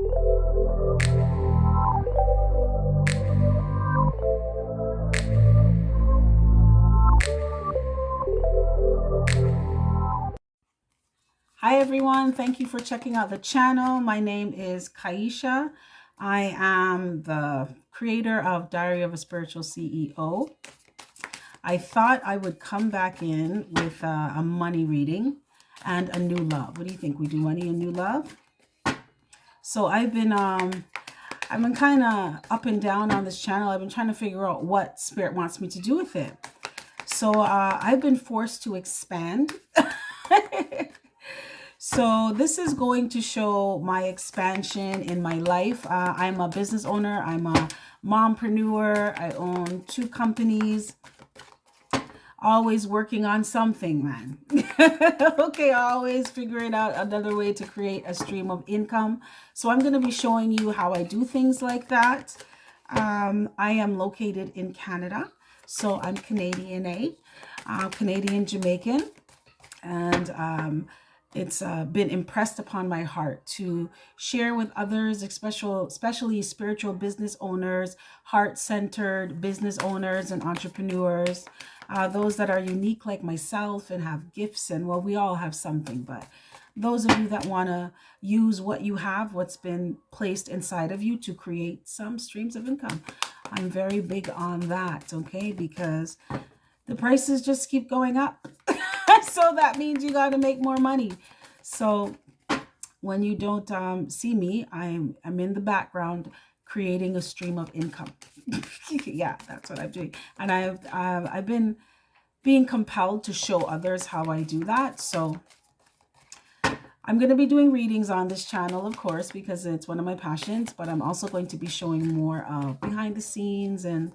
Hi everyone, thank you for checking out the channel. My name is Kaisha. I am the creator of Diary of a Spiritual CEO. I thought I would come back in with a money reading and a new love. What do you think? We do money and new love? So I've been kind of up and down on this channel. I've been trying to figure out what Spirit wants me to do with it. So I've been forced to expand. So this is going to show my expansion in my life. I'm a business owner. I'm a mompreneur. I own 2 companies. Always working on something, man. Okay, always figuring out another way to create a stream of income. So I'm going to be showing you how I do things like that. I am located in Canada. So I'm Canadian Canadian Jamaican. And it's been impressed upon my heart to share with others, especially spiritual business owners, heart-centered business owners and entrepreneurs, those that are unique like myself and have gifts. And well, we all have something, but those of you that want to use what you have, what's been placed inside of you to create some streams of income. I'm very big on that, okay? Because the prices just keep going up. So that means you got to make more money. So when you don't see me, I'm in the background creating a stream of income. Yeah, that's what I'm doing. And I've been being compelled to show others how I do that. So I'm going to be doing readings on this channel, of course, because it's one of my passions, but I'm also going to be showing more of behind the scenes and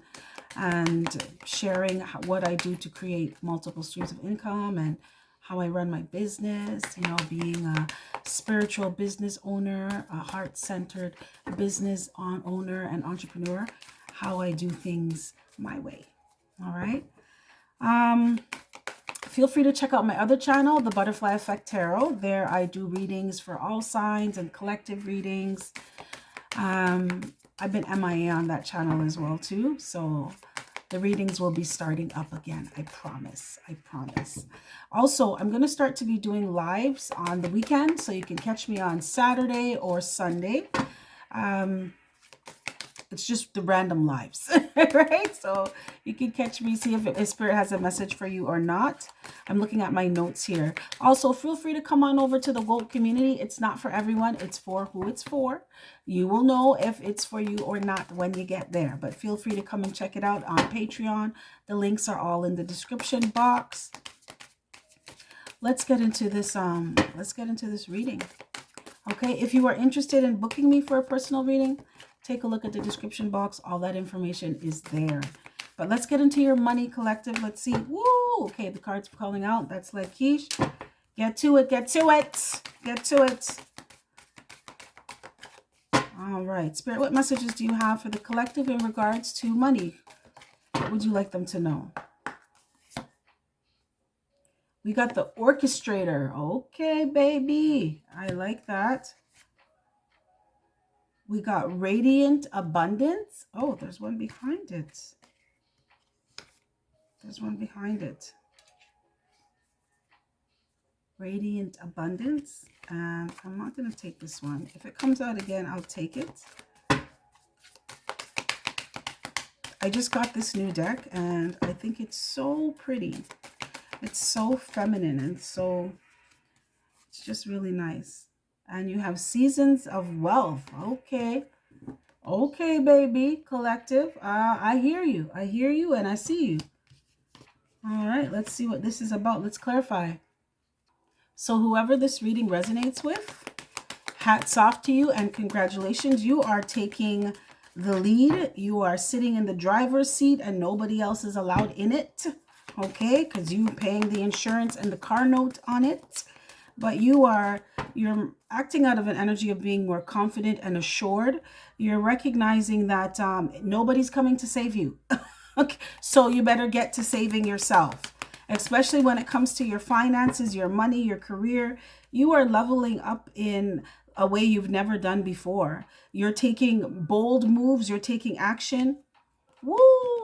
sharing what I do to create multiple streams of income and how I run my business, you know, being a spiritual business owner, a heart-centered business owner and entrepreneur, how I do things my way. All right. Feel free to check out my other channel, The Butterfly Effect Tarot. There I do readings for all signs and collective readings. I've been MIA on that channel as well too. So the readings will be starting up again. I promise. I promise. Also, I'm going to start to be doing lives on the weekend. So you can catch me on Saturday or Sunday. It's just the random lives, right? So you can catch me, see if Spirit has a message for you or not. I'm looking at my notes here. Also, feel free to come on over to the Woke community. It's not for everyone. It's for who it's for. You will know if it's for you or not when you get there. But feel free to come and check it out on Patreon. The links are all in the description box. Let's get into this. Let's get into this reading. Okay, if you are interested in booking me for a personal reading, take a look at the description box. All that information is there. But let's get into your money collective. Let's see. Woo! Okay, the cards are calling out. That's like quiche. Get to it. Get to it. Get to it. All right. Spirit, what messages do you have for the collective in regards to money? What would you like them to know? We got the orchestrator. Okay, baby. I like that. We got radiant abundance. Oh, there's one behind it. There's one behind it. Radiant abundance. And I'm not going to take this one. If it comes out again, I'll take it. I just got this new deck and I think it's so pretty. It's so feminine and so, it's just really nice. And you have seasons of wealth. Okay. Okay, baby. Collective. I hear you. I hear you and I see you. All right. Let's see what this is about. Let's clarify. So whoever this reading resonates with, hats off to you and congratulations. You are taking the lead. You are sitting in the driver's seat and nobody else is allowed in it. Okay. Because you're paying the insurance and the car note on it. But you're acting out of an energy of being more confident and assured. You're recognizing that nobody's coming to save you. Okay, so you better get to saving yourself, especially when it comes to your finances, your money, your career. You are leveling up in a way you've never done before. You're taking bold moves, you're taking action. Woo,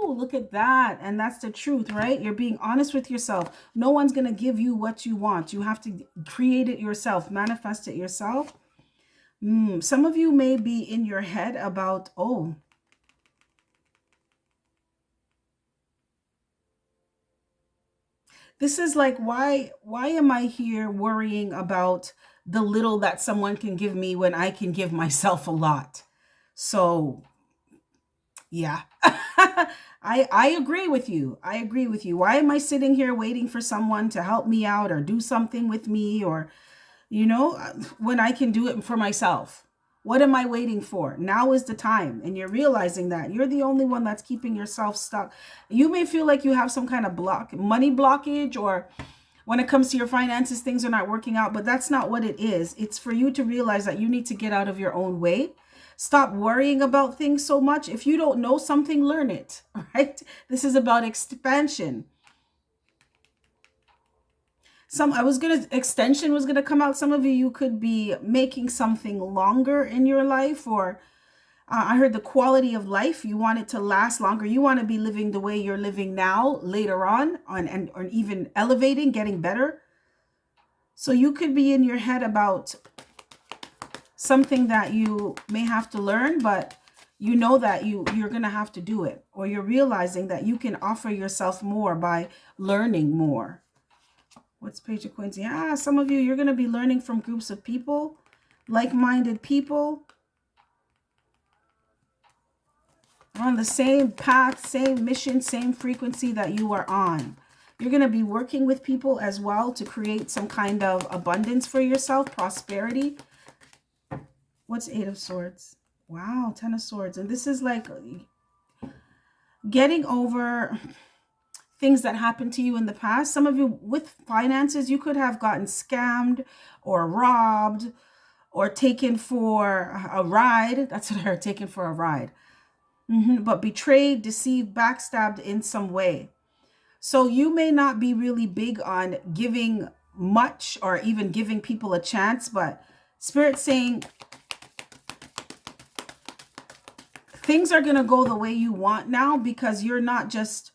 look at that. And that's the truth, right? You're being honest with yourself. No one's going to give you what you want. You have to create it yourself, manifest it yourself. Some of you may be in your head about, oh, this is like, why am I here worrying about the little that someone can give me when I can give myself a lot? So yeah. I agree with you. I agree with you. Why am I sitting here waiting for someone to help me out or do something with me, or when I can do it for myself? What am I waiting for? Now is the time. And you're realizing that you're the only one that's keeping yourself stuck. You may feel like you have some kind of money blockage, or when it comes to your finances, things are not working out, but that's not what it is. It's for you to realize that you need to get out of your own way. Stop worrying about things so much. If you don't know something, learn it, right? This is about expansion. Extension was gonna come out. Some of you could be making something longer in your life, or I heard the quality of life. You want it to last longer. You want to be living the way you're living now later on, or even elevating, getting better. So you could be in your head about something that you may have to learn, but you know that you're going to have to do it, or you're realizing that you can offer yourself more by learning more. What's Page of Coins? Yeah, some of you, you're going to be learning from groups of people, like-minded people, on the same path, same mission, same frequency that you are on. You're going to be working with people as well to create some kind of abundance for yourself, prosperity. What's Eight of Swords? Wow, Ten of Swords. And this is like getting over things that happened to you in the past. Some of you with finances, you could have gotten scammed or robbed or taken for a ride. That's what I heard, taken for a ride. But betrayed, deceived, backstabbed in some way. So you may not be really big on giving much or even giving people a chance, but Spirit's saying things are going to go the way you want now, because you're not just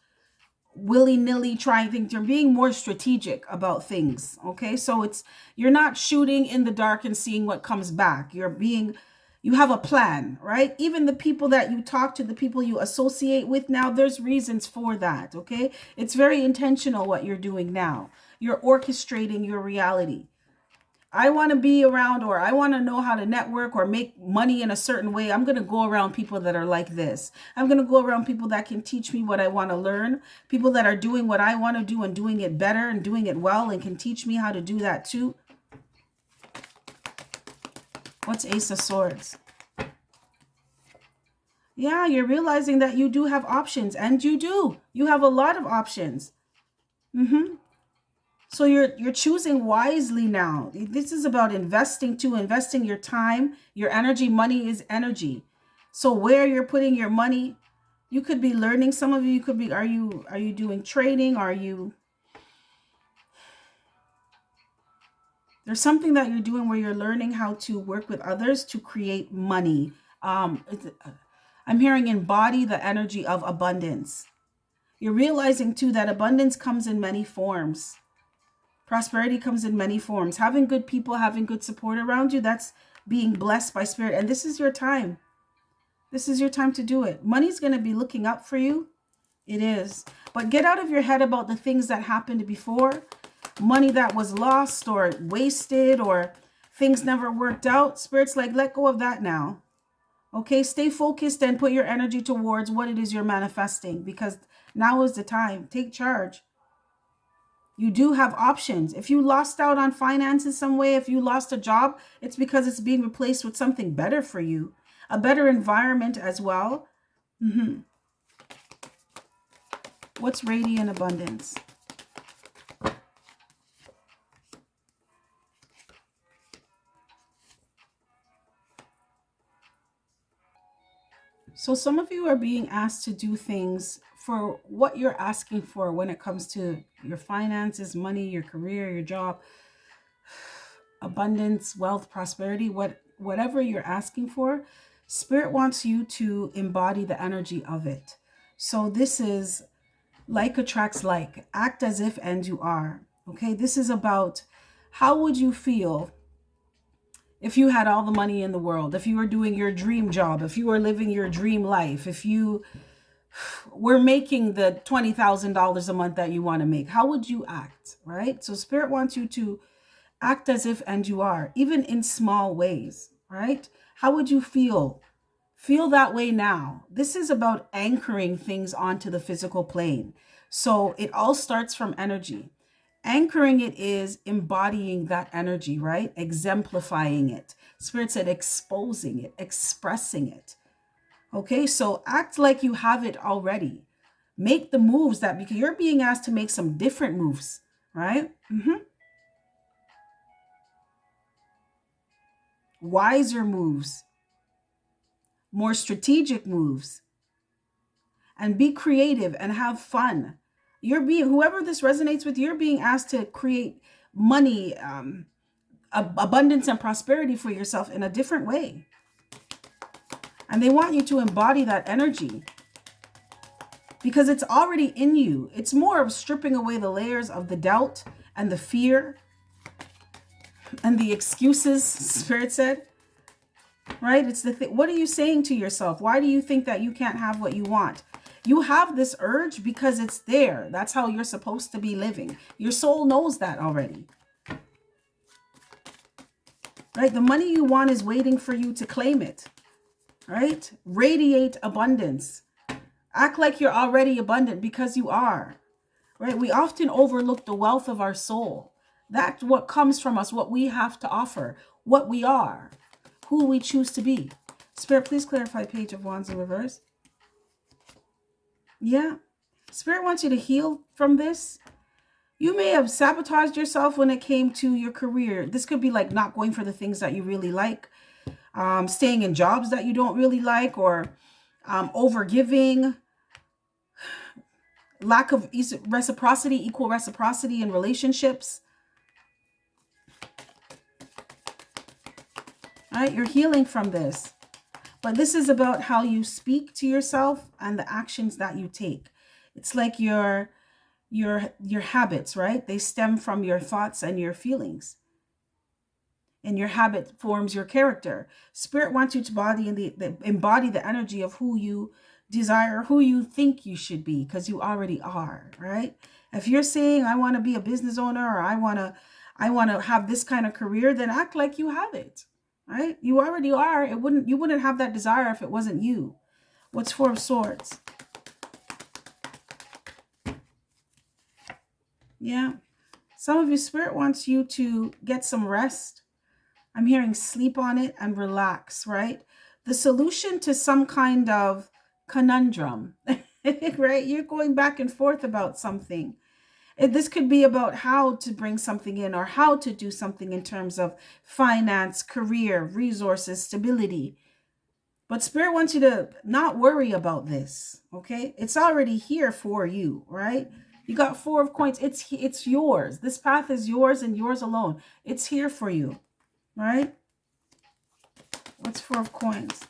willy-nilly trying things. You're being more strategic about things. Okay, so you're not shooting in the dark and seeing what comes back. You have a plan, right? Even the people that you talk to, the people you associate with now, there's reasons for that. Okay, it's very intentional what you're doing now. You're orchestrating your reality. I want to be around, or I want to know how to network or make money in a certain way. I'm going to go around people that are like this. I'm going to go around people that can teach me what I want to learn. People that are doing what I want to do and doing it better and doing it well and can teach me how to do that too. What's Ace of Swords? Yeah, you're realizing that you do have options, and you do. You have a lot of options. So you're choosing wisely now. This is about investing your time, your energy. Money is energy. So where you're putting your money, you could be learning. Some of you could be, are you doing trading? There's something that you're doing where you're learning how to work with others to create money. I'm hearing embody the energy of abundance. You're realizing too that abundance comes in many forms. Prosperity comes in many forms. Having good people, having good support around you, that's being blessed by Spirit. And this is your time. This is your time to do it. Money's going to be looking up for you. It is. But get out of your head about the things that happened before. Money that was lost or wasted, or things never worked out. Spirit's like, let go of that now. Okay, stay focused and put your energy towards what it is you're manifesting, because now is the time. Take charge. You do have options. If you lost out on finances some way, if you lost a job, it's because it's being replaced with something better for you. A better environment as well. What's radiant abundance? So some of you are being asked to do things for what you're asking for when it comes to your finances, money, your career, your job, abundance, wealth, prosperity, whatever you're asking for, Spirit wants you to embody the energy of it. So this is like attracts like. Act as if and you are. Okay, this is about how would you feel if you had all the money in the world, if you were doing your dream job, if you were living your dream life, if you were making the $20,000 a month that you want to make, how would you act, right? So Spirit wants you to act as if and you are, even in small ways, right? How would you feel? Feel that way now. This is about anchoring things onto the physical plane. So it all starts from energy. Anchoring it is embodying that energy, right? Exemplifying it. Spirit said exposing it, expressing it. Okay, so act like you have it already. Make the moves that, because you're being asked to make some different moves, right? Wiser moves, more strategic moves, and be creative and have fun. You're being, whoever this resonates with, you're being asked to create money, abundance and prosperity for yourself in a different way. And they want you to embody that energy because it's already in you. It's more of stripping away the layers of the doubt and the fear and the excuses, Spirit said. Right? It's the thing. What are you saying to yourself? Why do you think that you can't have what you want? You have this urge because it's there. That's how you're supposed to be living. Your soul knows that already. Right? The money you want is waiting for you to claim it. Right? Radiate abundance. Act like you're already abundant because you are. Right? We often overlook the wealth of our soul. That's what comes from us, what we have to offer, what we are, who we choose to be. Spirit, please clarify Page of Wands in reverse. Yeah. Spirit wants you to heal from this. You may have sabotaged yourself when it came to your career. This could be like not going for the things that you really like, staying in jobs that you don't really like, or overgiving, lack of reciprocity, equal reciprocity in relationships. All right, you're healing from this. But this is about how you speak to yourself and the actions that you take. It's like your habits, right? They stem from your thoughts and your feelings. And your habit forms your character. Spirit wants you to embody the energy of who you desire, who you think you should be, because you already are, right? If you're saying, I want to be a business owner, or I want to have this kind of career, then act like you have it, right? You already are. You wouldn't have that desire if it wasn't you. What's Four of Swords? Yeah. Some of you, Spirit wants you to get some rest. I'm hearing sleep on it and relax, right? The solution to some kind of conundrum, right? You're going back and forth about something. This could be about how to bring something in or how to do something in terms of finance, career, resources, stability. But Spirit wants you to not worry about this, okay? It's already here for you, right? You got Four of Coins. It's yours. This path is yours and yours alone. It's here for you, right? What's Four of Coins?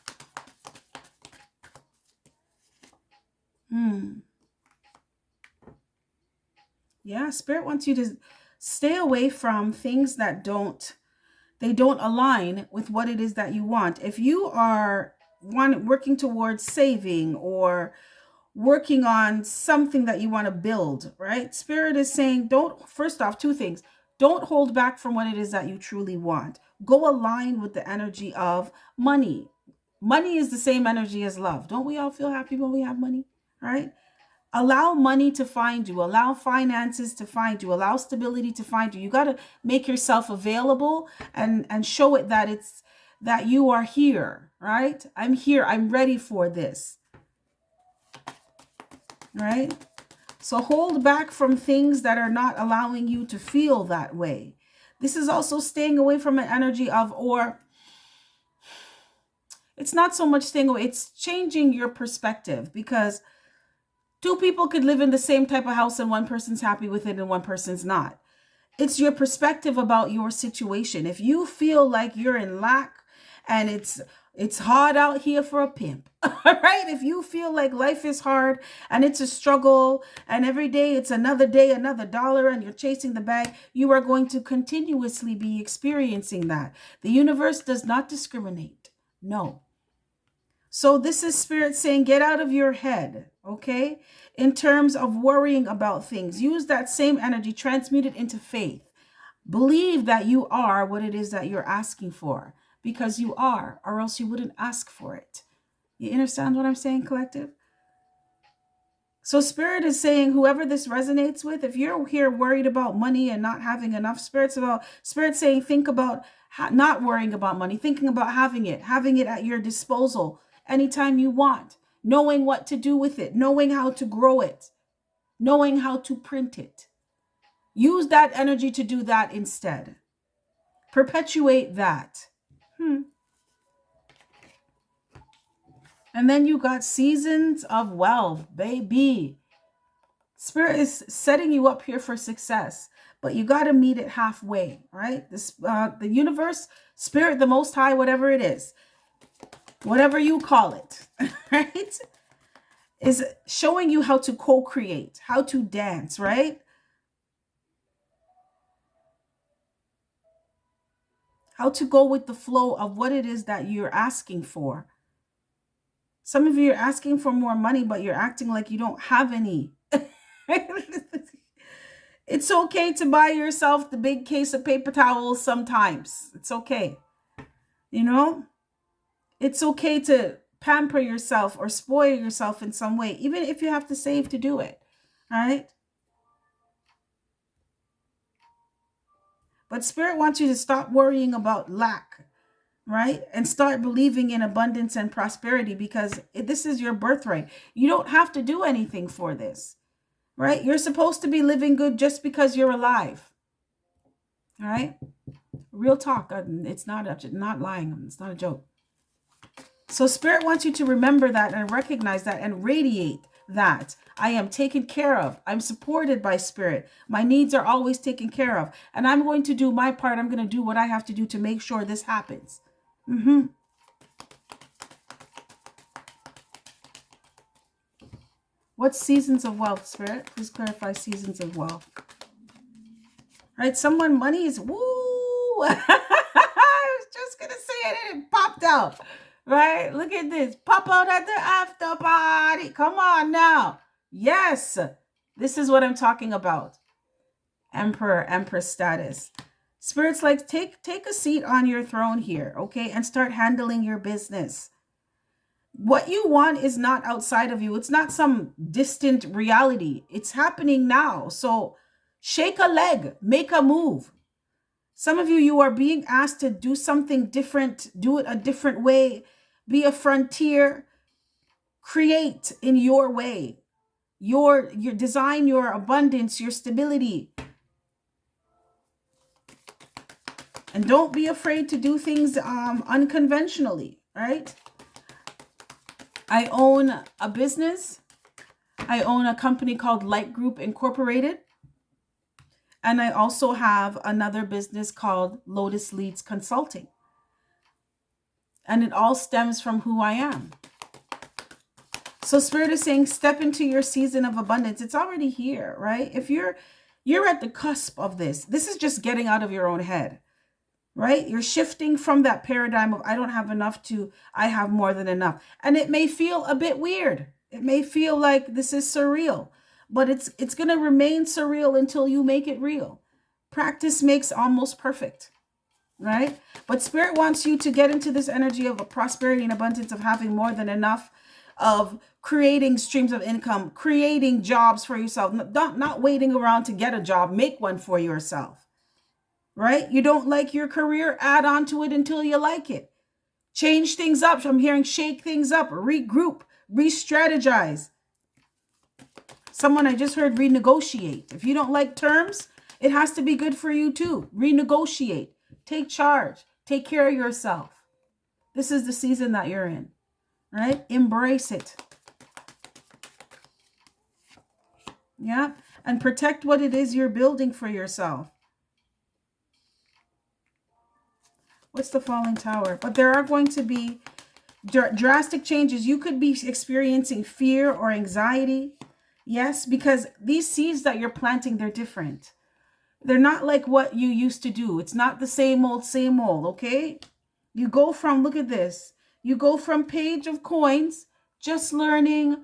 Yeah, Spirit wants you to stay away from things that don't align with what it is that you want. If you are working towards saving or working on something that you want to build, right? Spirit is saying, first off, two things. Don't hold back from what it is that you truly want. Go align with the energy of money. Money is the same energy as love. Don't we all feel happy when we have money, right? Allow money to find you. Allow finances to find you. Allow stability to find you. You got to make yourself available and show it that you are here, right? I'm here. I'm ready for this, right? So hold back from things that are not allowing you to feel that way. This is also staying away from an energy of, or it's not so much staying away, it's changing your perspective, because two people could live in the same type of house and one person's happy with it and one person's not. It's your perspective about your situation. If you feel like you're in lack and it's hard out here for a pimp. All right? If you feel like life is hard and it's a struggle and every day it's another day, another dollar, and you're chasing the bag, you are going to continuously be experiencing that. The universe does not discriminate. No. So this is spirit saying, get out of your head, okay? In terms of worrying about things, use that same energy, transmute it into faith. Believe that you are what it is that you're asking for, because you are, or else you wouldn't ask for it. You understand what I'm saying, collective? So spirit is saying, whoever this resonates with, if you're here worried about money and not having enough, spirit saying, think about not worrying about money, thinking about having it at your disposal anytime you want, knowing what to do with it, knowing how to grow it, knowing how to print it. Use that energy to do that instead. Perpetuate that. And then you got seasons of wealth, baby. Spirit is setting you up here for success, but you got to meet it halfway, right? The universe, spirit, the Most High, whatever it is, whatever you call it, right, is showing you how to co-create, how to dance, right? How to go with the flow of what it is that you're asking for. Some of you are asking for more money, but you're acting like you don't have any. It's okay to buy yourself the big case of paper towels sometimes. It's okay. You know? It's okay to pamper yourself or spoil yourself in some way, even if you have to save to do it. All right? But Spirit wants you to stop worrying about lack, right? And start believing in abundance and prosperity, because this is your birthright. You don't have to do anything for this, right? You're supposed to be living good just because you're alive. All right? Real talk. It's not lying. It's not a joke. So Spirit wants you to remember that and recognize that and radiate that. I am taken care of. I'm supported by Spirit. My needs are always taken care of. And I'm going to do my part. I'm going to do what I have to do to make sure this happens. What seasons of wealth, Spirit? Please clarify seasons of wealth. Right? Someone money is woo. I was just going to say it and it popped out. Right? Look at this. Pop out at the after party. Come on now. Yes. This is what I'm talking about. Emperor, Empress status. Spirit's like, take a seat on your throne here, okay? And start handling your business. What you want is not outside of you. It's not some distant reality. It's happening now. So shake a leg, make a move. Some of you are being asked to do something different, do it a different way, be a frontier, create in your way, your design, your abundance, your stability. And don't be afraid to do things unconventionally, right? I own a business. I own a company called Light Group Incorporated. And I also have another business called Lotus Leads Consulting. And it all stems from who I am. So Spirit is saying, step into your season of abundance. It's already here, right? If you're at the cusp of this is just getting out of your own head, right? You're shifting from that paradigm of I don't have enough to I have more than enough. And it may feel a bit weird. It may feel like this is surreal, but it's going to remain surreal until you make it real. Practice makes almost perfect, right? But Spirit wants you to get into this energy of a prosperity and abundance, of having more than enough, of creating streams of income, creating jobs for yourself, not waiting around to get a job, make one for yourself. Right? You don't like your career, add on to it until you like it. Change things up. I'm hearing shake things up, regroup, re-strategize. Someone I just heard renegotiate. If you don't like terms, it has to be good for you too. Renegotiate. Take charge. Take care of yourself. This is the season that you're in. Right? Embrace it. Yeah? And protect what it is you're building for yourself. What's the falling tower? But there are going to be drastic changes. You could be experiencing fear or anxiety. Yes, because these seeds that you're planting, they're different. They're not like what you used to do. It's not the same old, okay? You go from, look at this. You go from page of coins, just learning,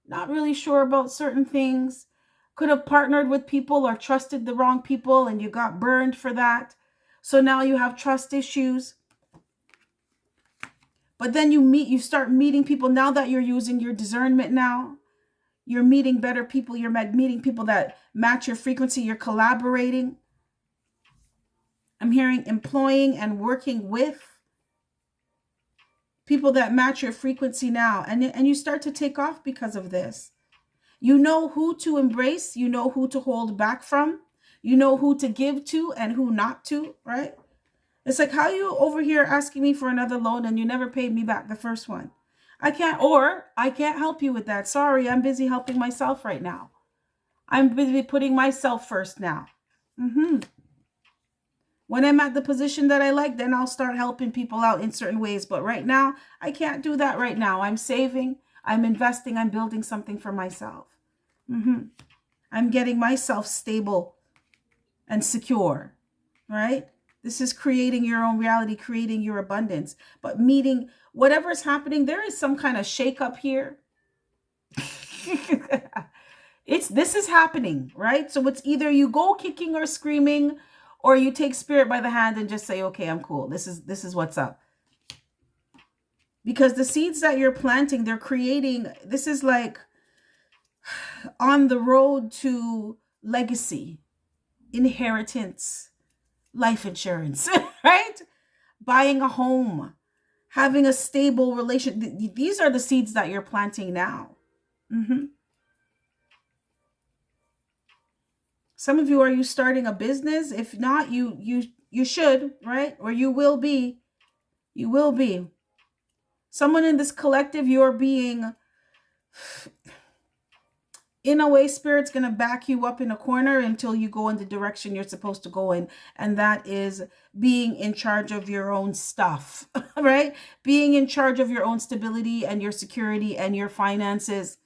not really sure about certain things. Could have partnered with people or trusted the wrong people and you got burned for that. So now you have trust issues. But then you start meeting people now that you're using your discernment now. You're meeting better people. You're meeting people that match your frequency. You're collaborating. I'm hearing employing and working with people that match your frequency now. And you start to take off because of this. You know who to embrace. You know who to hold back from. You know who to give to and who not to, right? It's like, how you over here asking me for another loan and you never paid me back the first one? I can't help you with that. Sorry, I'm busy helping myself right now. I'm busy putting myself first now. When I'm at the position that I like, then I'll start helping people out in certain ways. But right now, I can't do that right now. I'm saving, I'm investing, I'm building something for myself. I'm getting myself stable and secure, right? This is creating your own reality, creating your abundance. But meeting whatever is happening, there is some kind of shakeup here. This is happening, right? So it's either you go kicking or screaming, or you take spirit by the hand and just say, okay, I'm cool. This is what's up. Because the seeds that you're planting, they're creating, this is like on the road to legacy, inheritance, life insurance, right? Buying a home, having a stable relation. These are the seeds that you're planting now. Some of you, are you starting a business? If not, you should, right? Or you will be. You will be. Someone in this collective, you're being, in a way, Spirit's going to back you up in a corner until you go in the direction you're supposed to go in. And that is being in charge of your own stuff, right? Being in charge of your own stability and your security and your finances.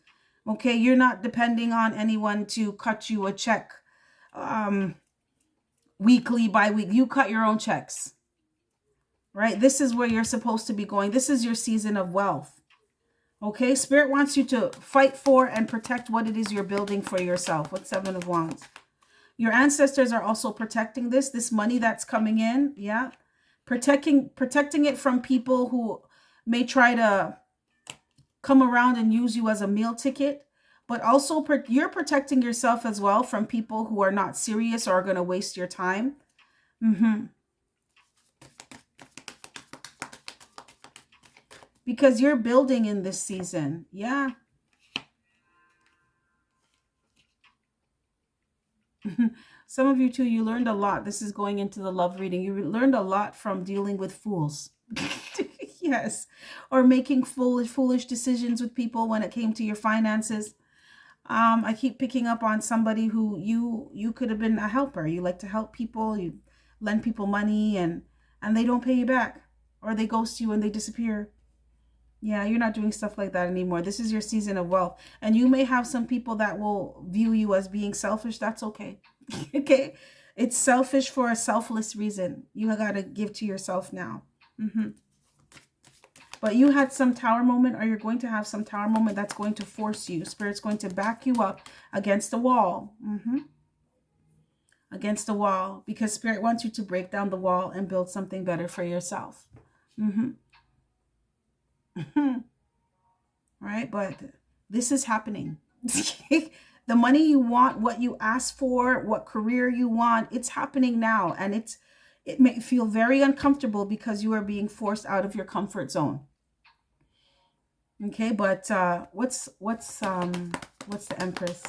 Okay, you're not depending on anyone to cut you a check weekly, bi-weekly. You cut your own checks, right? This is where you're supposed to be going. This is your season of wealth. Okay, Spirit wants you to fight for and protect what it is you're building for yourself. What's Seven of Wands? Your ancestors are also protecting this money that's coming in. Yeah, protecting it from people who may try to come around and use you as a meal ticket. But also you're protecting yourself as well from people who are not serious or are going to waste your time. Because you're building in this season. Yeah. Some of you too, you learned a lot. This is going into the love reading. You learned a lot from dealing with fools. Yes. Or making foolish decisions with people when it came to your finances. I keep picking up on somebody who you could have been a helper. You like to help people. You lend people money and they don't pay you back. Or they ghost you and they disappear. Yeah, you're not doing stuff like that anymore. This is your season of wealth. And you may have some people that will view you as being selfish. That's okay. Okay? It's selfish for a selfless reason. You got to give to yourself now. But you had some tower moment, or you're going to have some tower moment that's going to force you. Spirit's going to back you up against the wall. Against the wall. Because Spirit wants you to break down the wall and build something better for yourself. Right? But this is happening. The money you want, what you ask for, what career you want, it's happening now. And it may feel very uncomfortable because you are being forced out of your comfort zone. Okay, but what's the Empress?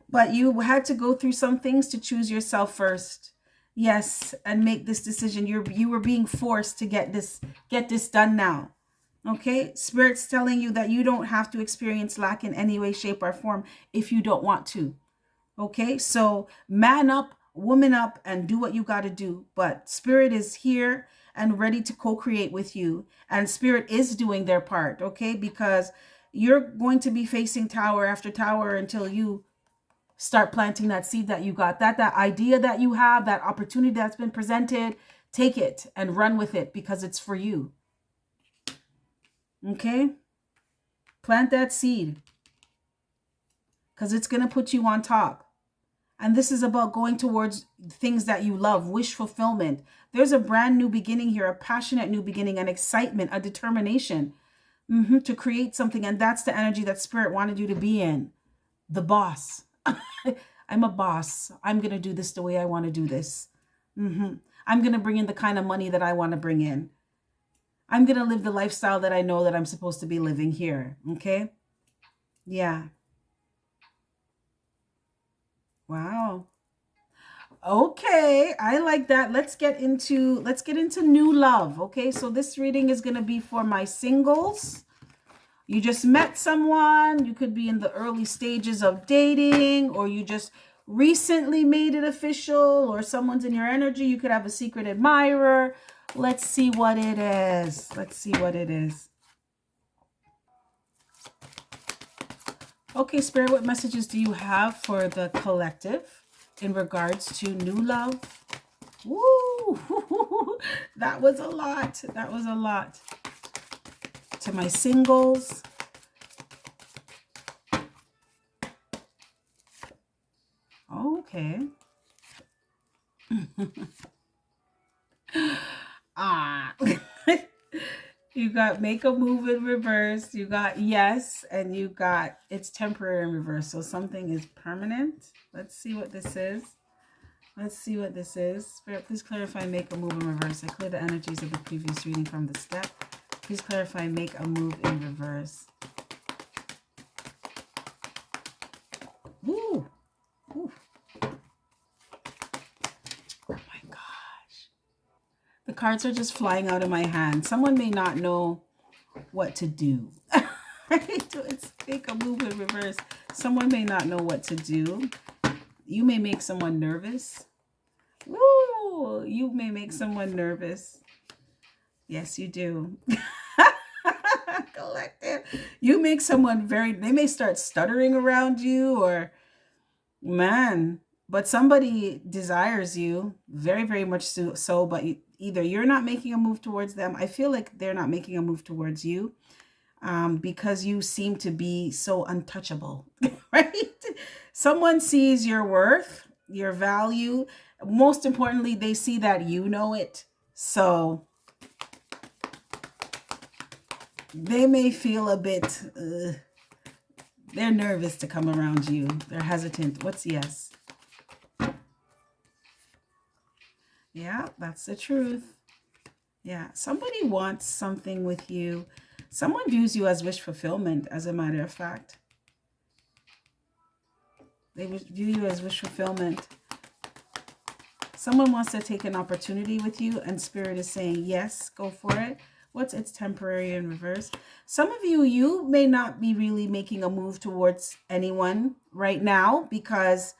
But you had to go through some things to choose yourself first. Yes, and make this decision. You were being forced to get this done now. Okay, Spirit's telling you that you don't have to experience lack in any way, shape, or form if you don't want to. Okay, so man up, woman up, and do what you got to do. But Spirit is here and ready to co-create with you. And Spirit is doing their part, okay? Because you're going to be facing tower after tower until you start planting that seed that you got. That idea that you have, that opportunity that's been presented, take it and run with it because it's for you. Okay? Plant that seed because it's going to put you on top. And this is about going towards things that you love, wish fulfillment. There's a brand new beginning here, a passionate new beginning, an excitement, a determination to create something. And that's the energy that Spirit wanted you to be in. The boss. I'm a boss. I'm going to do this the way I want to do this. I'm going to bring in the kind of money that I want to bring in. I'm going to live the lifestyle that I know that I'm supposed to be living here. Okay? Yeah. Wow. Okay, I like that. Let's get into new love. Okay, so this reading is going to be for my singles. You just met someone, you could be in the early stages of dating, or you just recently made it official, or someone's in your energy, you could have a secret admirer. Let's see what it is. Let's see what it is. Okay, Spirit, what messages do you have for the collective in regards to new love? Woo! That was a lot. That was a lot. To my singles. Okay. Ah. You got make a move in reverse. You got yes, and you got it's temporary in reverse. So something is permanent. Let's see what this is. Let's see what this is. Spirit, please clarify, make a move in reverse. I clear the energies of the previous reading from the step. Please clarify, make a move in reverse. Woo! Ooh. Oh my gosh. The cards are just flying out of my hand. Someone may not know what to do. It's make a move in reverse. Someone may not know what to do. You may make someone nervous. Woo! You may make someone nervous. Yes, you do. Collective. You make someone they may start stuttering around you, or man, but somebody desires you very, very much so, but either you're not making a move towards them. I feel like they're not making a move towards you because you seem to be so untouchable, right? Someone sees your worth, your value. Most importantly, they see that you know it. So they may feel a bit, they're nervous to come around you. They're hesitant. What's yes? Yeah, that's the truth. Yeah, somebody wants something with you. Someone views you as wish fulfillment, as a matter of fact. They view you as wish fulfillment. Someone wants to take an opportunity with you, and Spirit is saying, yes, go for it. It's temporary in reverse. Some of you may not be really making a move towards anyone right now because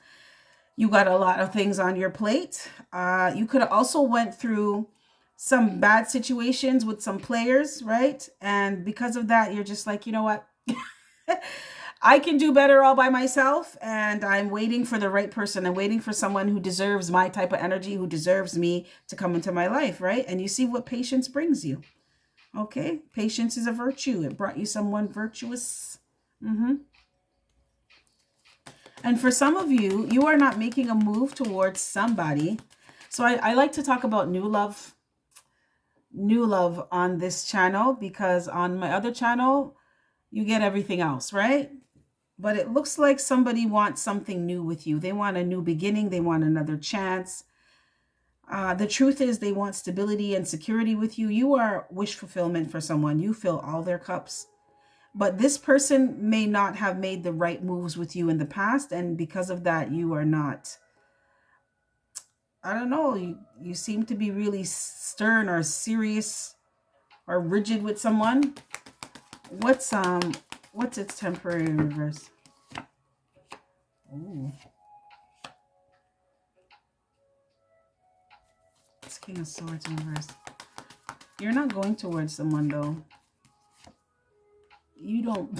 you got a lot of things on your plate. You could have also went through some bad situations with some players, right? And because of that, you're just like, you know what? I can do better all by myself, and I'm waiting for the right person. I'm waiting for someone who deserves my type of energy, who deserves me to come into my life, right? And you see what patience brings you. Okay, patience is a virtue. It brought you someone virtuous. And for some of you, you are not making a move towards somebody. So I like to talk about new love on this channel, because on my other channel, you get everything else, right? But it looks like somebody wants something new with you. They want a new beginning. They want another chance. The truth is they want stability and security with you. You are wish fulfillment for someone. You fill all their cups. But this person may not have made the right moves with you in the past. And because of that, you are not, I don't know, you seem to be really stern or serious or rigid with someone. What's its temporary reverse? Ooh. King of Swords in reverse. You're not going towards someone, though. You don't...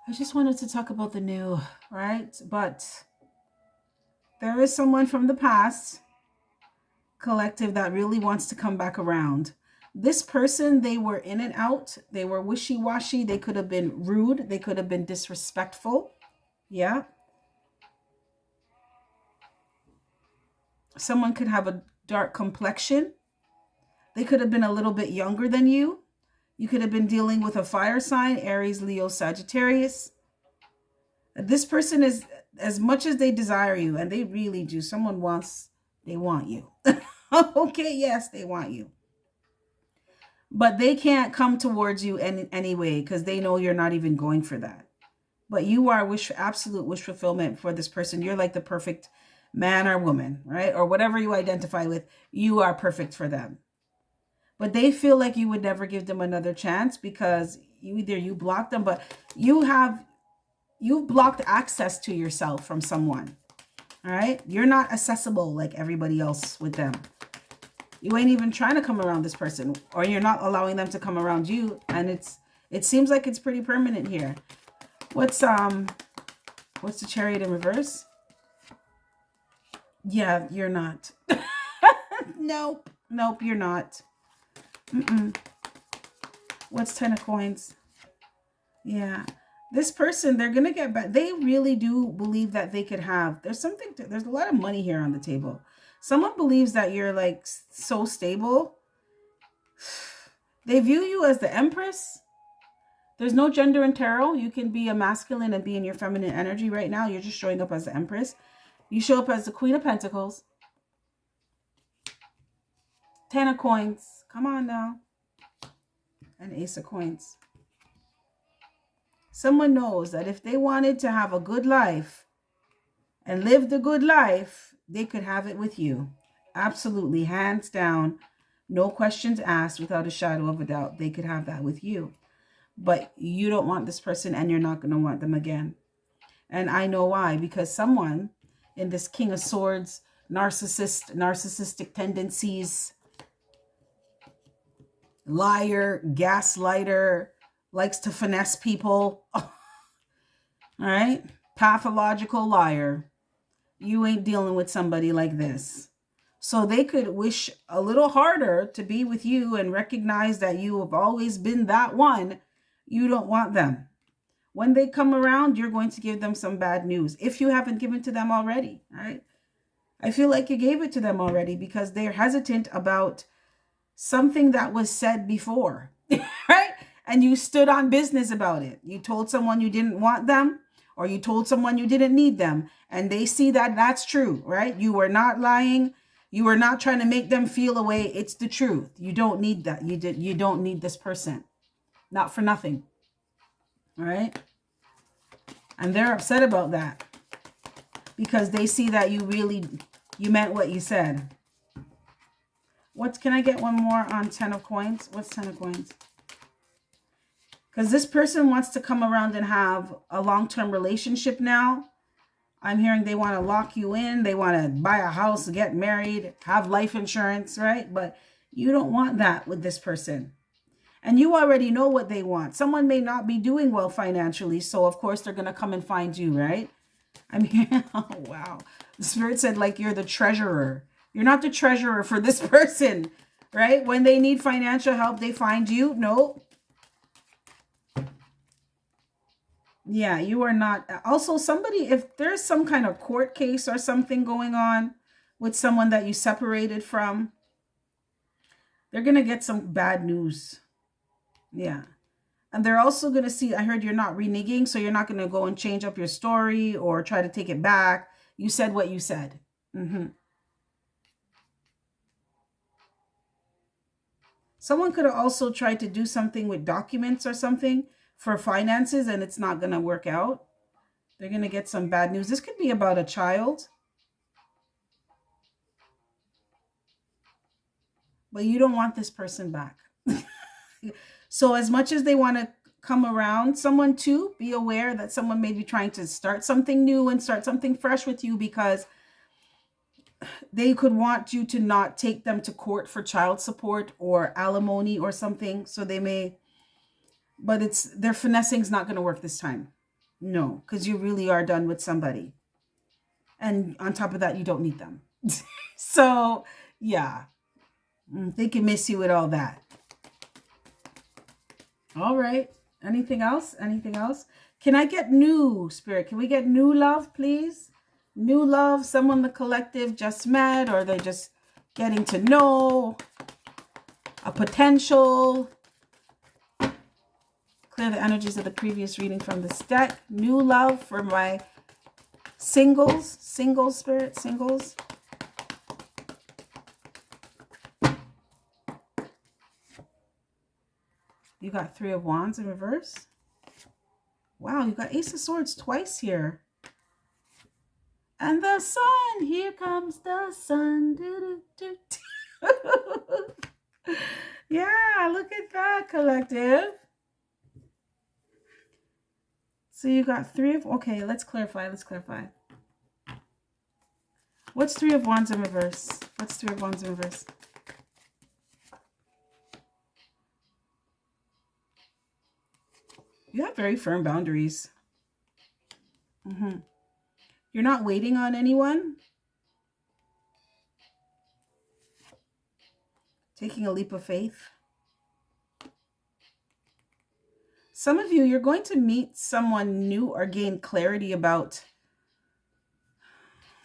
I just wanted to talk about the new, right? But there is someone from the past, collective, that really wants to come back around. This person, they were in and out. They were wishy-washy. They could have been rude. They could have been disrespectful. Yeah. Someone could have a dark complexion. They could have been a little bit younger than you. You could have been dealing with a fire sign, Aries, Leo, Sagittarius. This person is, as much as they desire you, and they really do, they want you. Okay, yes, they want you. But they can't come towards you anyway because they know you're not even going for that. But you are absolute wish fulfillment for this person. You're like the perfect man or woman, right? Or whatever you identify with, you are perfect for them. But they feel like you would never give them another chance because you blocked them, but you've blocked access to yourself from someone. All right? You're not accessible like everybody else with them. You ain't even trying to come around this person, or you're not allowing them to come around you. And it seems like it's pretty permanent here. What's the Chariot in reverse? Yeah, you're not. Nope, you're not. What's 10 of Coins? Yeah. This person, they're going to get back. They really do believe that they could have. There's a lot of money here on the table. Someone believes that you're like so stable. They view you as the Empress. There's no gender in tarot. You can be a masculine and be in your feminine energy right now. You're just showing up as the Empress. You show up as the Queen of Pentacles. 10 of Coins. Come on now. And Ace of Coins. Someone knows that if they wanted to have a good life and live the good life, they could have it with you. Absolutely, hands down, no questions asked, without a shadow of a doubt. They could have that with you. But you don't want this person, and you're not going to want them again. And I know why. Because someone in this King of Swords, narcissistic tendencies, liar, gaslighter, likes to finesse people. All right? Pathological liar. You ain't dealing with somebody like this. So they could wish a little harder to be with you and recognize that you have always been that one. You don't want them. When they come around, you're going to give them some bad news. If you haven't given to them already, right? I feel like you gave it to them already because they're hesitant about something that was said before, right? And you stood on business about it. You told someone you didn't want them, or you told someone you didn't need them, and they see that that's true, right? You were not lying. You were not trying to make them feel a way. It's the truth. You don't need that. You don't need this person. Not for nothing. All right? And they're upset about that because they see that you meant what you said. Can I get one more on 10 of Coins? What's 10 of Coins? Because this person wants to come around and have a long-term relationship now. I'm hearing they want to lock you in. They want to buy a house, get married, have life insurance, right? But you don't want that with this person. And you already know what they want. Someone may not be doing well financially, so of course they're going to come and find you, right? I mean, oh, wow. The Spirit said like you're the treasurer. You're not the treasurer for this person, right? When they need financial help, they find you. No. Yeah, you are not. Also, somebody, if there's some kind of court case or something going on with someone that you separated from, they're going to get some bad news. Yeah. And they're also going to see, I heard you're not reneging, so you're not going to go and change up your story or try to take it back. You said what you said. Someone could have also tried to do something with documents or something for finances, and it's not going to work out. They're going to get some bad news. This could be about a child. But you don't want this person back. So as much as they want to come around, someone too, be aware that someone may be trying to start something new and start something fresh with you, because they could want you to not take them to court for child support or alimony or something. So they may, but it's their finessing's not going to work this time. No, because you really are done with somebody. And on top of that, you don't need them. So yeah, they can miss you with all that. All right. Anything else? Anything else? Can I get new, Spirit? Can we get new love, please? New love, someone the collective just met, or they're just getting to know, a potential. Clear the energies of the previous reading from this deck. New love for my singles, Spirit, singles. You got Three of Wands in reverse. Wow, you got Ace of Swords twice here. And the sun, here comes the sun. Yeah, look at that, collective. So you got okay, let's clarify. What's Three of Wands in reverse? What's Three of Wands in reverse? You have very firm boundaries. You're not waiting on anyone. Taking a leap of faith. Some of you, you're going to meet someone new or gain clarity about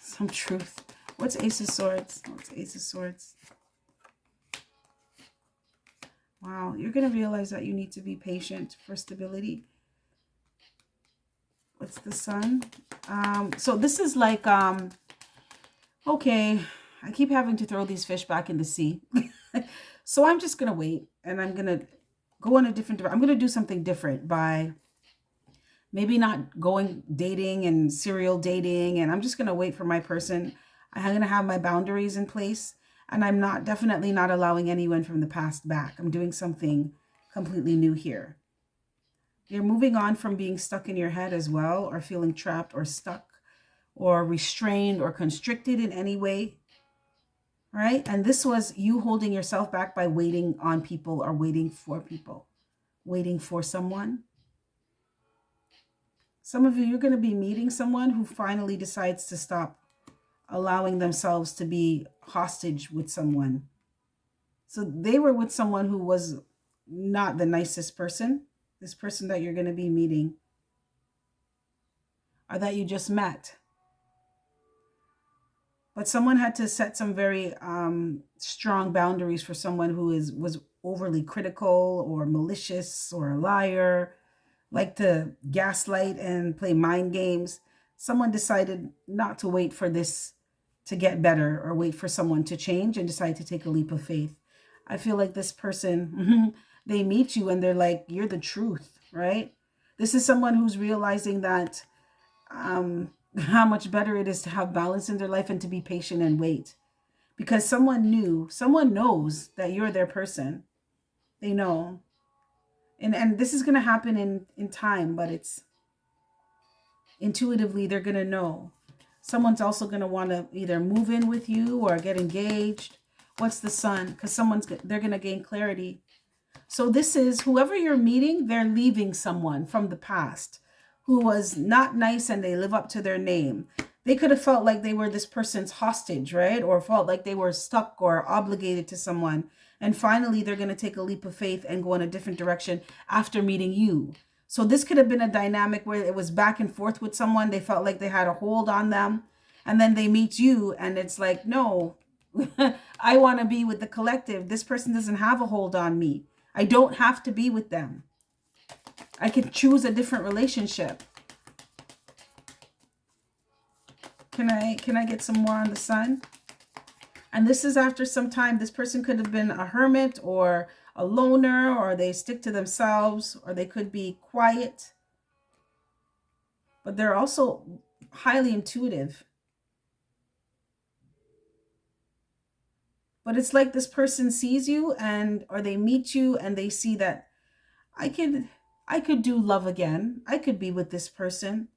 some truth. What's Ace of Swords? What's Ace of Swords? Wow, you're going to realize that you need to be patient for stability. What's the Sun? So this is like, okay, I keep having to throw these fish back in the sea. So I'm just going to wait, and I'm going to go in a different direction. I'm going to do something different by maybe not going dating and serial dating, and I'm just going to wait for my person. I'm going to have my boundaries in place, and I'm definitely not allowing anyone from the past back. I'm doing something completely new here. You're moving on from being stuck in your head as well, or feeling trapped or stuck or restrained or constricted in any way. Right? And this was you holding yourself back by waiting on people or waiting for people, waiting for someone. Some of you, you're going to be meeting someone who finally decides to stop allowing themselves to be hostage with someone. So they were with someone who was not the nicest person, this person that you're going to be meeting, or that you just met. But someone had to set some very strong boundaries for someone who was overly critical or malicious or a liar, like to gaslight and play mind games. Someone decided not to wait for this to get better or wait for someone to change and decide to take a leap of faith. I feel like this person, they meet you and they're like, you're the truth, right? This is someone who's realizing that how much better it is to have balance in their life and to be patient and wait. Because someone knows that you're their person. They know. And this is going to happen in time, but it's intuitively they're going to know. Someone's also going to want to either move in with you or get engaged. What's the Sun? Because they're going to gain clarity. So this is whoever you're meeting, they're leaving someone from the past who was not nice and they live up to their name. They could have felt like they were this person's hostage, right? Or felt like they were stuck or obligated to someone. And finally, they're going to take a leap of faith and go in a different direction after meeting you. So this could have been a dynamic where it was back and forth with someone. They felt like they had a hold on them. And then they meet you and it's like, no, I want to be with the collective. This person doesn't have a hold on me. I don't have to be with them. I can choose a different relationship. Can I get some more on the Sun? And this is after some time. This person could have been a hermit or a loner, or they stick to themselves, or they could be quiet. But they're also highly intuitive. But it's like this person sees you or they meet you and they see that I could do love again. I could be with this person.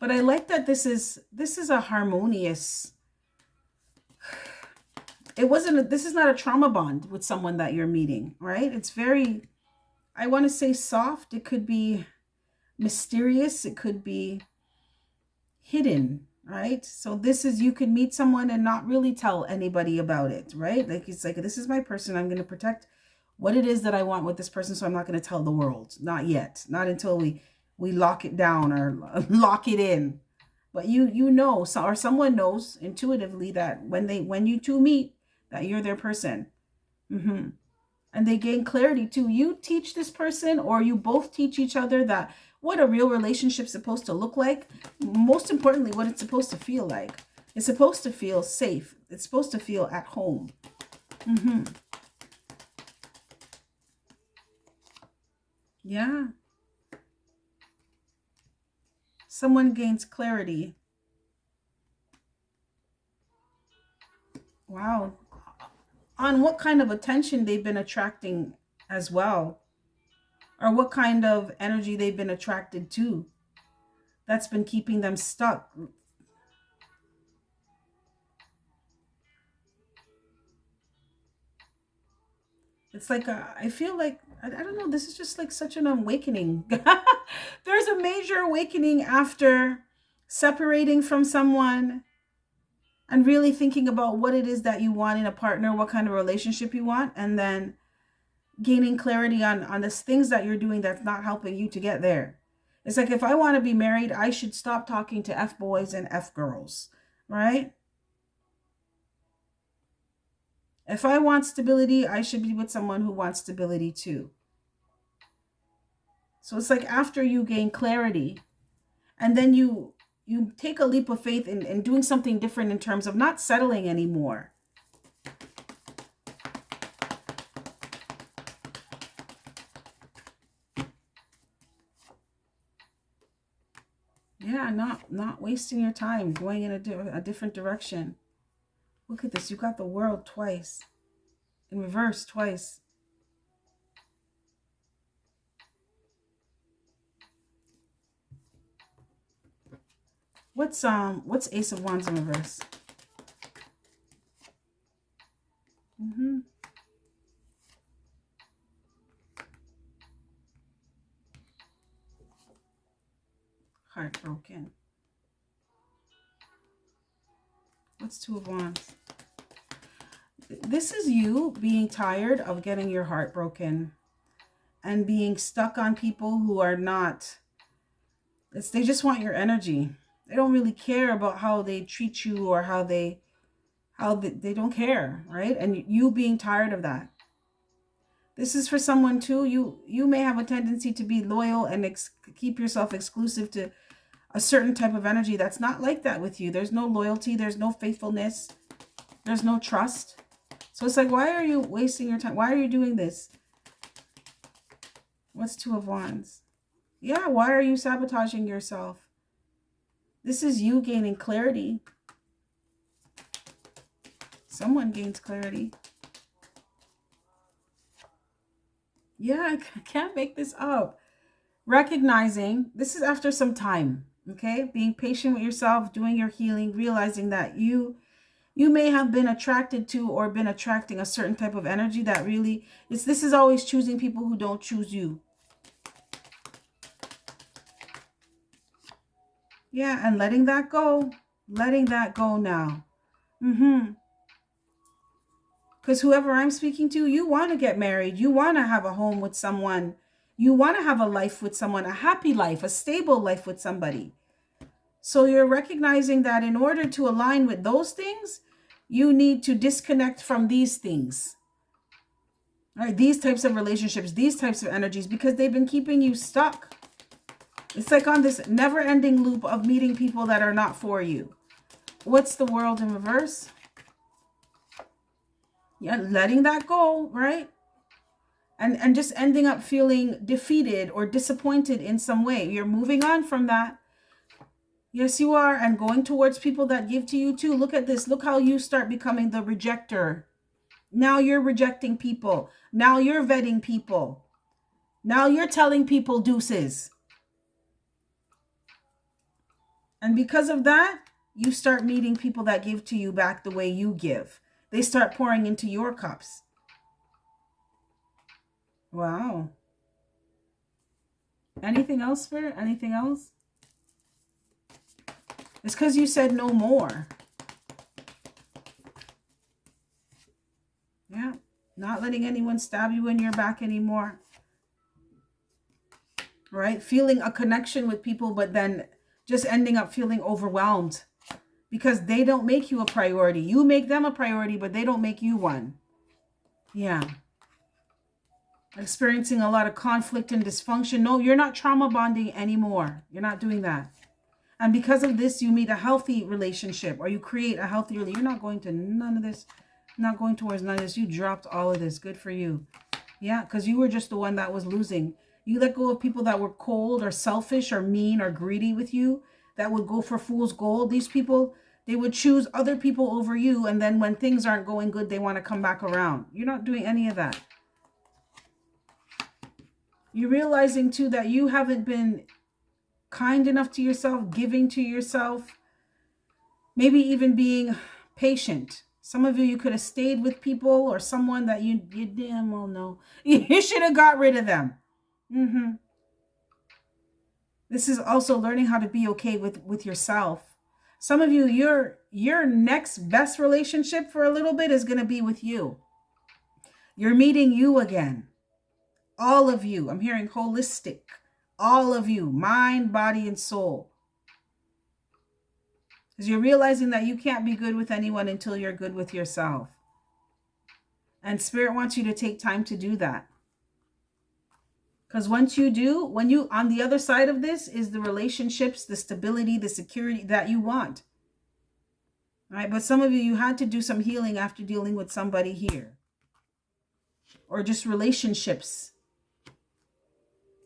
But I like that this is a harmonious. This is not a trauma bond with someone that you're meeting, right? It's very, I want to say soft. It could be mysterious. It could be hidden, right? So this is, you can meet someone and not really tell anybody about it, right? Like, it's like, this is my person. I'm going to protect what it is that I want with this person. So I'm not going to tell the world. Not yet. Not until we lock it down or lock it in. But you know, so, or someone knows intuitively that when you two meet, that you're their person. Mm-hmm. And they gain clarity too. You teach this person, or you both teach each other, that what a real relationship's supposed to look like. Most importantly, what it's supposed to feel like. It's supposed to feel safe. It's supposed to feel at home. Mm-hmm. Yeah. Someone gains clarity. Wow. On what kind of attention they've been attracting as well, or what kind of energy they've been attracted to that's been keeping them stuck. It's like I feel like, I don't know, this is just like such an awakening. There's a major awakening after separating from someone and really thinking about what it is that you want in a partner, what kind of relationship you want, and then gaining clarity on the things that you're doing that's not helping you to get there. It's like, if I want to be married, I should stop talking to F boys and F girls, right? If I want stability, I should be with someone who wants stability too. So it's like, after you gain clarity, and then you take a leap of faith in doing something different in terms of not settling anymore. Yeah, not wasting your time going in a different direction. Look at this. You got the world twice. In reverse twice. What's Ace of Wands in reverse? Mm-hmm. Heartbroken. What's Two of Wands? This is you being tired of getting your heart broken and being stuck on people who are not, they just want your energy. They don't really care about how they treat you, or how they don't care, right? And you being tired of that. This is for someone too. You may have a tendency to be loyal and keep yourself exclusive to a certain type of energy that's not like that with you. There's no loyalty, there's no faithfulness, there's no trust. So it's like, why are you wasting your time? Why are you doing this? What's Two of Wands? Yeah, why are you sabotaging yourself? This is you gaining clarity. Someone gains clarity. Yeah, I can't make this up. Recognizing, this is after some time, okay? Being patient with yourself, doing your healing, realizing that you may have been attracted to, or been attracting a certain type of energy that really, this is always choosing people who don't choose you. Yeah, and letting that go. Letting that go now. Mm-hmm. Because whoever I'm speaking to, you want to get married. You want to have a home with someone. You want to have a life with someone, a happy life, a stable life with somebody. So you're recognizing that in order to align with those things, you need to disconnect from these things. All right, these types of relationships, these types of energies, because they've been keeping you stuck. It's like on this never-ending loop of meeting people that are not for you. What's the World in reverse? Yeah, letting that go, right? And just ending up feeling defeated or disappointed in some way. You're moving on from that. Yes, you are. And going towards people that give to you too. Look at this. Look how you start becoming the rejector. Now you're rejecting people. Now you're vetting people. Now you're telling people deuces. And because of that, you start meeting people that give to you back the way you give. They start pouring into your cups. Wow. Anything else, Spirit? Anything else? It's because you said no more. Yeah. Not letting anyone stab you in your back anymore. Right? Feeling a connection with people, but then just ending up feeling overwhelmed because they don't make you a priority. You make them a priority, but they don't make you one. Yeah. Experiencing a lot of conflict and dysfunction. No, you're not trauma bonding anymore. You're not doing that. And because of this, you meet a healthy relationship, or you create a healthy relationship. You're not going to none of this, not going towards none of this. You dropped all of this. Good for you. Yeah, because you were just the one that was losing. You let go of people that were cold or selfish or mean or greedy with you, that would go for fool's gold. These people, they would choose other people over you. And then when things aren't going good, they want to come back around. You're not doing any of that. You're realizing too that you haven't been kind enough to yourself, giving to yourself, maybe even being patient. Some of you could have stayed with people or someone that you damn well know. You should have got rid of them. This is also learning how to be okay with yourself. Some of you, your next best relationship for a little bit is going to be with you. You're meeting you again. All of you. I'm hearing holistic. All of you. Mind, body, and soul. Because you're realizing that you can't be good with anyone until you're good with yourself. And Spirit wants you to take time to do that. Because once you do, when you, on the other side of this is the relationships, the stability, the security that you want. All right. But some of you, you had to do some healing after dealing with somebody here. Or just relationships.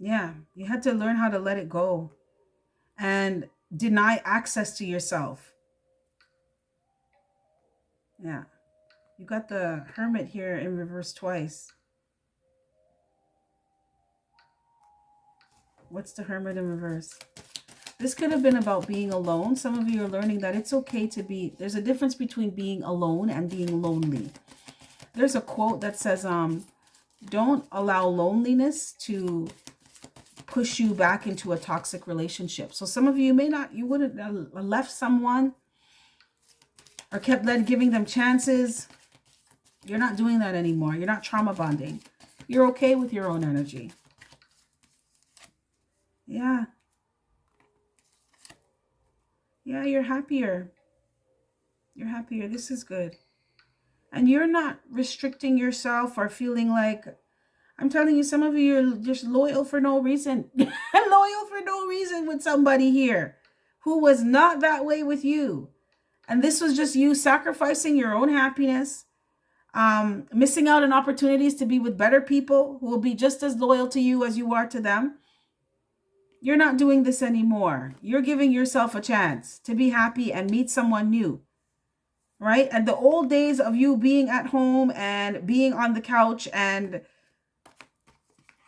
Yeah. You had to learn how to let it go. And deny access to yourself. Yeah. You got the Hermit here in reverse twice. What's the Hermit in reverse? This could have been about being alone. Some of you are learning that it's okay to be, there's a difference between being alone and being lonely. There's a quote that says, don't allow loneliness to push you back into a toxic relationship. So some of you may not, you wouldn't have left someone or kept giving them chances. You're not doing that anymore. You're not trauma bonding. You're okay with your own energy. Yeah. Yeah, you're happier. You're happier. This is good. And you're not restricting yourself or feeling like, I'm telling you, some of you are just loyal for no reason. Loyal for no reason with somebody here who was not that way with you. And this was just you sacrificing your own happiness, missing out on opportunities to be with better people who will be just as loyal to you as you are to them. You're not doing this anymore. You're giving yourself a chance to be happy and meet someone new. Right? And the old days of you being at home and being on the couch and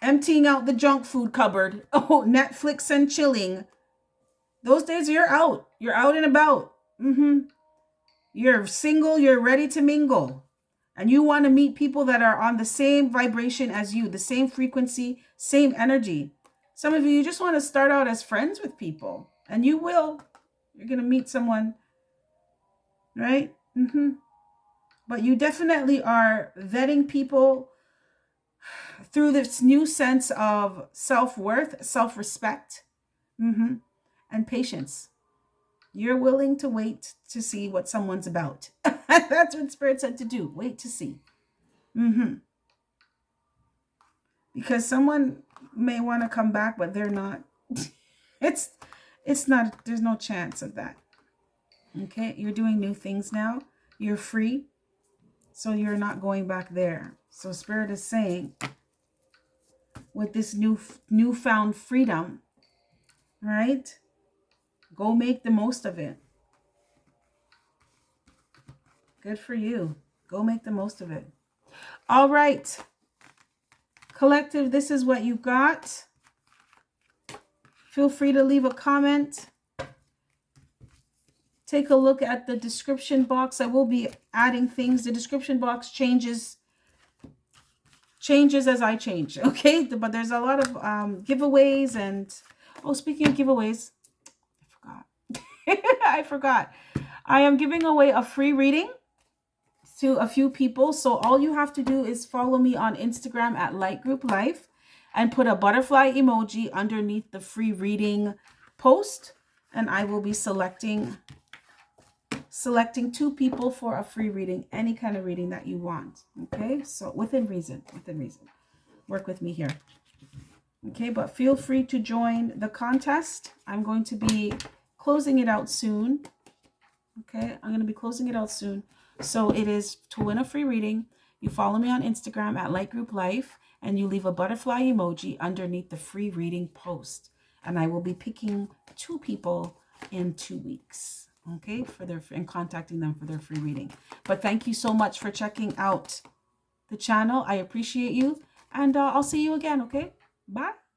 emptying out the junk food cupboard, Netflix and chilling, those days you're out. You're out and about. You're single. You're ready to mingle. And you want to meet people that are on the same vibration as you, the same frequency, same energy. Some of you, you just want to start out as friends with people. And you will. You're going to meet someone, right? But you definitely are vetting people through this new sense of self-worth, self-respect, and patience. You're willing to wait to see what someone's about. That's what Spirit said to do. Wait to see. Because someone may want to come back, but they're not. It's not, there's no chance of that. Okay, you're doing new things now. You're free. So you're not going back there. So Spirit is saying, with this newfound freedom, right? Go make the most of it. Good for you. Go make the most of it. All right. Collective, this is what you got. Feel free to leave a comment. take a look at the description box. I will be adding things. The description box changes as I change, okay? But there's a lot of giveaways. And oh, speaking of giveaways, I forgot. I am giving away a free reading to a few people. So all you have to do is follow me on Instagram at Light Group Life and put a butterfly emoji underneath the free reading post, and I will be selecting 2 people for a free reading, any kind of reading that you want. Okay, so within reason, work with me here. Okay, but feel free to join the contest. I'm going to be closing it out soon. Okay, I'm going to be closing it out soon. So it is to win a free reading. You follow me on Instagram at Light Group Life, and you leave a butterfly emoji underneath the free reading post. And I will be picking 2 people in 2 weeks. Okay, and contacting them for their free reading. But thank you so much for checking out the channel. I appreciate you, and I'll see you again. Okay, bye.